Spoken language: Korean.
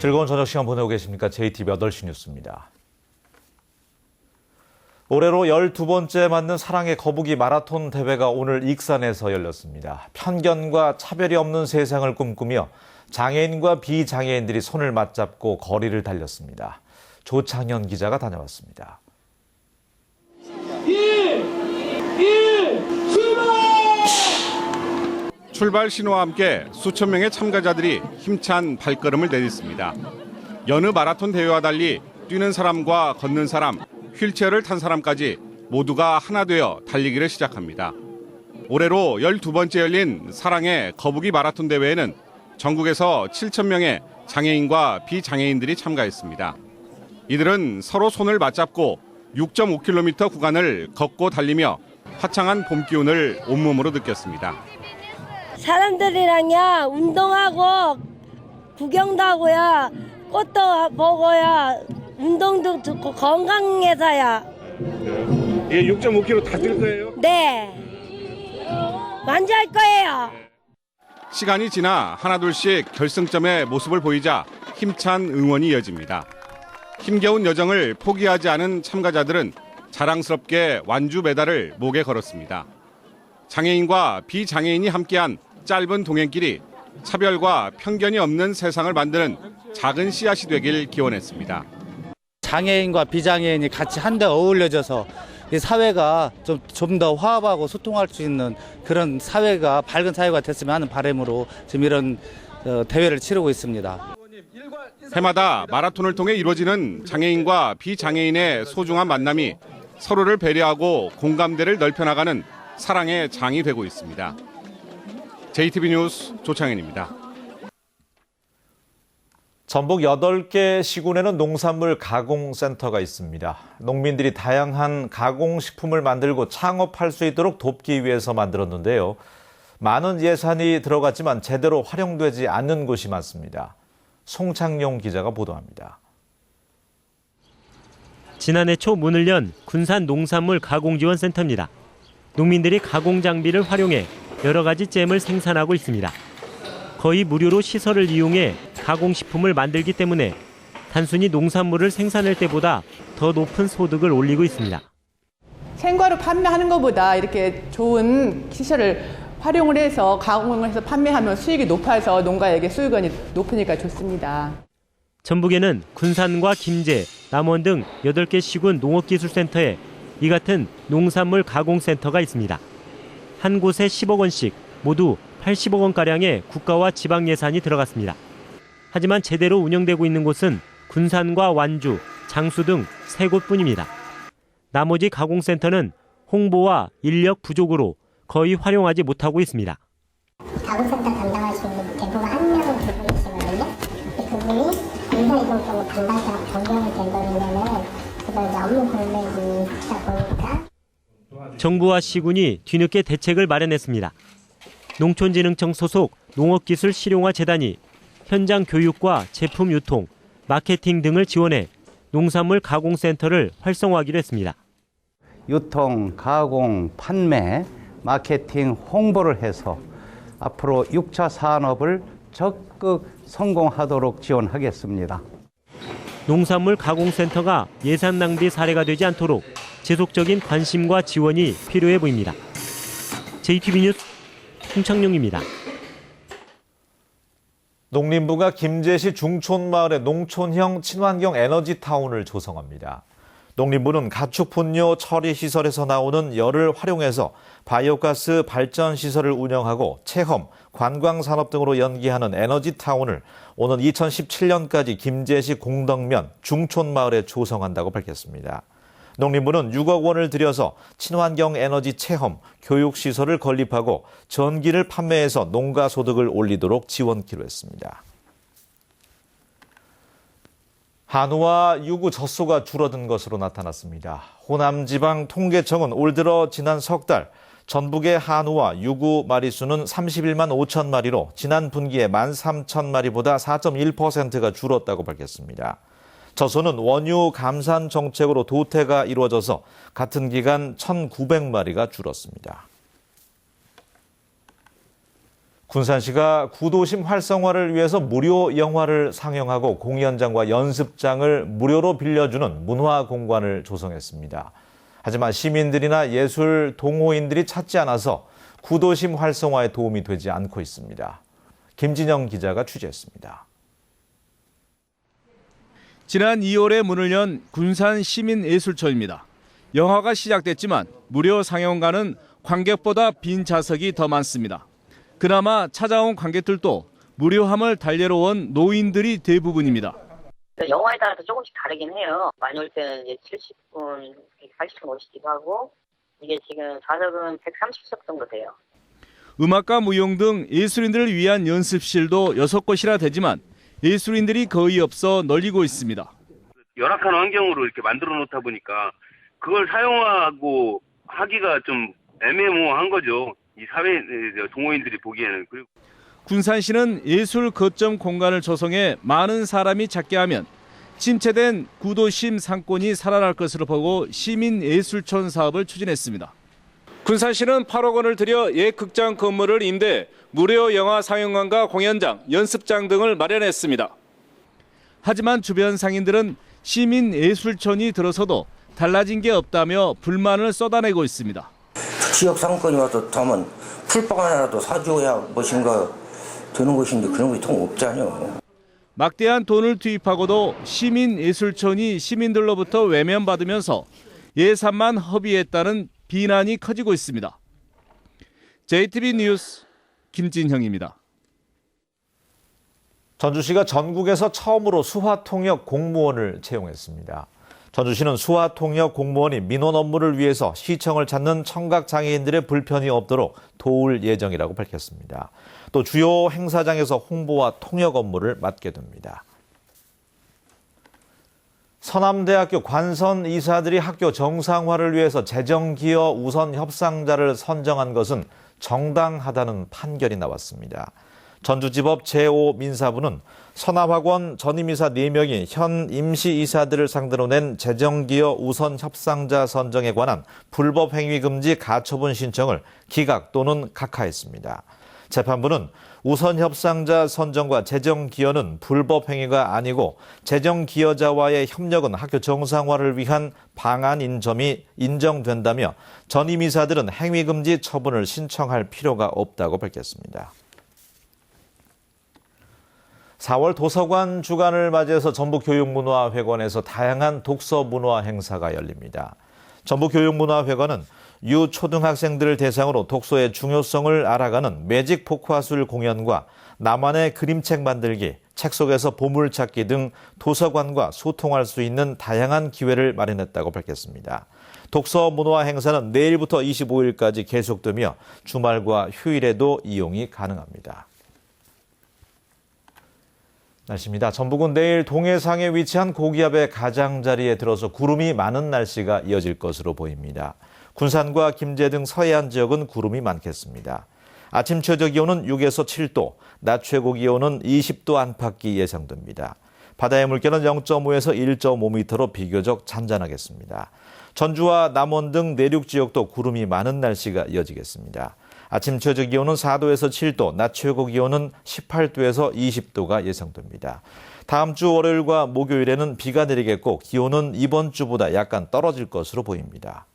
즐거운 저녁 시간 보내고 계십니까? JTBC 8시 뉴스입니다. 올해로 12번째 맞는 사랑의 거북이 마라톤 대회가 오늘 익산에서 열렸습니다. 편견과 차별이 없는 세상을 꿈꾸며 장애인과 비장애인들이 손을 맞잡고 거리를 달렸습니다. 조창현 기자가 다녀왔습니다. 출발 신호와 함께 수천 명의 참가자들이 힘찬 발걸음을 내딛습니다. 여느 마라톤 대회와 달리 뛰는 사람과 걷는 사람, 휠체어를 탄 사람까지 모두가 하나 되어 달리기를 시작합니다. 올해로 12번째 열린 사랑의 거북이 마라톤 대회에는 전국에서 7천 명의 장애인과 비장애인들이 참가했습니다. 이들은 서로 손을 맞잡고 6.5km 구간을 걷고 달리며 화창한 봄 기운을 온몸으로 느꼈습니다. 사람들이랑요 운동하고 구경도 하고요 꽃도 보고요 운동도 듣고 건강해서요. 예, 6.5km 다 뛸 거예요? 네, 완주 할 거예요. 시간이 지나 하나둘씩 결승점의 모습을 보이자 힘찬 응원이 이어집니다. 힘겨운 여정을 포기하지 않은 참가자들은 자랑스럽게 완주 메달을 목에 걸었습니다. 장애인과 비장애인이 함께한 짧은 동행길이 차별과 편견이 없는 세상을 만드는 작은 씨앗이 되길 기원했습니다. 장애인과 비장애인이 같이 한데 어울려져서 이 사회가 좀 더 화합하고 소통할 수 있는 그런 사회가 밝은 사회가 됐으면 하는 바람으로 지금 이런 대회를 치르고 있습니다. 해마다 마라톤을 통해 이루어지는 장애인과 비장애인의 소중한 만남이 서로를 배려하고 공감대를 넓혀나가는 사랑의 장이 되고 있습니다. JTBC 뉴스 조창현입니다. 전북 8개 시군에는 농산물 가공센터가 있습니다. 농민들이 다양한 가공식품을 만들고 창업할 수 있도록 돕기 위해서 만들었는데요. 많은 예산이 들어갔지만 제대로 활용되지 않는 곳이 많습니다. 송창용 기자가 보도합니다. 지난해 초 문을 연 군산 농산물 가공지원센터입니다. 농민들이 가공 장비를 활용해 여러 가지 잼을 생산하고 있습니다. 거의 무료로 시설을 이용해 가공식품을 만들기 때문에 단순히 농산물을 생산할 때보다 더 높은 소득을 올리고 있습니다. 생과로 판매하는 것보다 이렇게 좋은 시설을 활용을 해서 가공을 해서 판매하면 수익이 높아서 농가에게 수익원이 높으니까 좋습니다. 전북에는 군산과 김제, 남원 등 8개 시군 농업기술센터에 이 같은 농산물 가공센터가 있습니다. 한 곳에 10억 원씩 모두 80억 원가량의 국가와 지방 예산이 들어갔습니다. 하지만 제대로 운영되고 있는 곳은 군산과 완주, 장수 등 3곳뿐입니다. 나머지 가공센터는 홍보와 인력 부족으로 거의 활용하지 못하고 있습니다. 가공센터 담당할 수 있는 대부분 한 명은 두 분이시거든요. 그분이 군사 이동 때문에 담당자가 변경이 되버리면은 그걸 이제 업무 공백이 있다 보니까 정부와 시군이 뒤늦게 대책을 마련했습니다. 농촌진흥청 소속 농업기술실용화재단이 현장 교육과 제품 유통, 마케팅 등을 지원해 농산물 가공센터를 활성화하기로 했습니다. 유통, 가공, 판매, 마케팅, 홍보를 해서 앞으로 6차 산업을 적극 성공하도록 지원하겠습니다. 농산물 가공센터가 예산 낭비 사례가 되지 않도록 지속적인 관심과 지원이 필요해 보입니다. JTBC 뉴스 송창용입니다. 농림부가 김제시 중촌마을에 농촌형 친환경 에너지타운을 조성합니다. 농림부는 가축 분뇨 처리 시설에서 나오는 열을 활용해서 바이오가스 발전 시설을 운영하고 체험, 관광산업 등으로 연계하는 에너지타운을 오는 2017년까지 김제시 공덕면 중촌마을에 조성한다고 밝혔습니다. 농림부는 6억 원을 들여서 친환경 에너지 체험, 교육시설을 건립하고 전기를 판매해서 농가 소득을 올리도록 지원키로 했습니다. 한우와 유구 젖소가 줄어든 것으로 나타났습니다. 호남지방 통계청은 올 들어 지난 석 달 전북의 한우와 유구 마리수는 31만 5천 마리로 지난 분기에 13,000마리보다 4.1%가 줄었다고 밝혔습니다. 젖소는 원유 감산 정책으로 도태가 이루어져서 같은 기간 1,900마리가 줄었습니다. 군산시가 구도심 활성화를 위해서 무료 영화를 상영하고 공연장과 연습장을 무료로 빌려주는 문화공간을 조성했습니다. 하지만 시민들이나 예술 동호인들이 찾지 않아서 구도심 활성화에 도움이 되지 않고 있습니다. 김진영 기자가 취재했습니다. 지난 2월에 문을 연 군산 시민예술촌입니다. 영화가 시작됐지만 무료 상영관은 관객보다 빈 좌석이 더 많습니다. 그나마 찾아온 관객들도 무료함을 달래러 온 노인들이 대부분입니다. 영화에 따라서 조금씩 다르긴 해요. 많이 올 때는 이제 70분, 80분 오시기도 하고, 이게 지금 좌석은 130석 정도 돼요. 음악과 무용 등 예술인들을 위한 연습실도 6곳이나 되지만 예술인들이 거의 없어 널리고 있습니다. 열악한 환경으로 이렇게 만들어 놓다 보니까 그걸 사용하고 하기가 좀 애매모호한 거죠. 이 사회 동호인들이 보기에는. 그리고 군산시는 예술 거점 공간을 조성해 많은 사람이 찾게 하면 침체된 구도심 상권이 살아날 것으로 보고 시민예술촌 사업을 추진했습니다. 군산시는 8억 원을 들여 옛 극장 건물을 임대 무료 영화 상영관과 공연장, 연습장 등을 마련했습니다. 하지만 주변 상인들은 시민예술촌이 들어서도 달라진 게 없다며 불만을 쏟아내고 있습니다. 지역 상권이 와서 다만 풀빵 하나라도 사줘야 무엇인가 되는 것인데 그런 게 통 없잖아요. 막대한 돈을 투입하고도 시민예술촌이 시민들로부터 외면받으면서 예산만 허비했다는 비난이 커지고 있습니다. JTB 뉴스 김진형입니다. 전주시가 전국에서 처음으로 수화통역 공무원을 채용했습니다. 전주시는 수화통역 공무원이 민원 업무를 위해서 시청을 찾는 청각장애인들의 불편이 없도록 도울 예정이라고 밝혔습니다. 또 주요 행사장에서 홍보와 통역 업무를 맡게 됩니다. 서남대학교 관선 이사들이 학교 정상화를 위해서 재정기여 우선 협상자를 선정한 것은 정당하다는 판결이 나왔습니다. 전주지법 제5민사부는 서남학원 전임이사 4명이 현 임시이사들을 상대로 낸 재정기여 우선 협상자 선정에 관한 불법 행위 금지 가처분 신청을 기각 또는 각하했습니다. 재판부는 우선 협상자 선정과 재정기여는 불법 행위가 아니고 재정기여자와의 협력은 학교 정상화를 위한 방안인 점이 인정된다며 전임이사들은 행위금지 처분을 신청할 필요가 없다고 밝혔습니다. 4월 도서관 주간을 맞이해서 전북교육문화회관에서 다양한 독서 문화 행사가 열립니다. 전북교육문화회관은 유초등학생들을 대상으로 독서의 중요성을 알아가는 매직 포크화술 공연과 나만의 그림책 만들기, 책 속에서 보물찾기 등 도서관과 소통할 수 있는 다양한 기회를 마련했다고 밝혔습니다. 독서 문화 행사는 내일부터 25일까지 계속되며 주말과 휴일에도 이용이 가능합니다. 날씨입니다. 전북은 내일 동해상에 위치한 고기압의 가장자리에 들어서 구름이 많은 날씨가 이어질 것으로 보입니다. 군산과 김제 등 서해안 지역은 구름이 많겠습니다. 아침 최저 기온은 6에서 7도, 낮 최고 기온은 20도 안팎이 예상됩니다. 바다의 물결은 0.5에서 1.5m로 비교적 잔잔하겠습니다. 전주와 남원 등 내륙 지역도 구름이 많은 날씨가 이어지겠습니다. 아침 최저 기온은 4도에서 7도, 낮 최고 기온은 18도에서 20도가 예상됩니다. 다음 주 월요일과 목요일에는 비가 내리겠고 기온은 이번 주보다 약간 떨어질 것으로 보입니다.